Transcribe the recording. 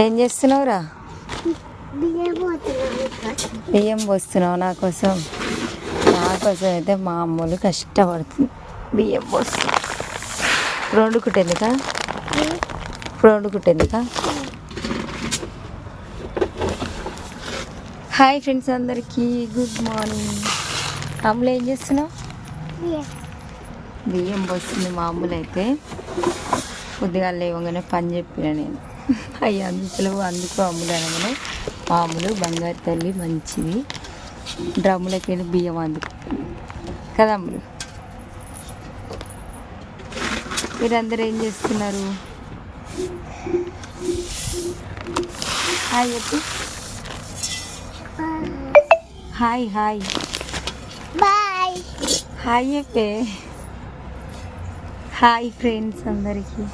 ఏం చేస్తున్నావురా? బియ్యం పోస్తున్నావు నా కోసం అయితే మా అమ్మలు కష్టపడుతుంది. బియ్యం పోస్తుంది. ఇప్పుడు వండుకుంటేందుకా? హాయ్ ఫ్రెండ్స్, అందరికీ గుడ్ మార్నింగ్. అమ్ములు ఏం చేస్తున్నావు? బియ్యం పోస్తుంది మా అమ్ములు. అయితే కొద్దిగా లేవగానే పని చెప్పిన నేను. అవి అందుకు అమ్ములు అనగానే మామూలు బంగారు తల్లి మంచిది, డ్రమ్ములకి వెళ్ళి బియ్యం అందుకుంటుంది కదా అమ్ములు. మీరందరూ ఏం చేస్తున్నారు? హాయ్ చెప్పు. హాయ్ హాయ్ బాయ్ హాయ్ చెప్పే. హాయ్ ఫ్రెండ్స్ అందరికీ.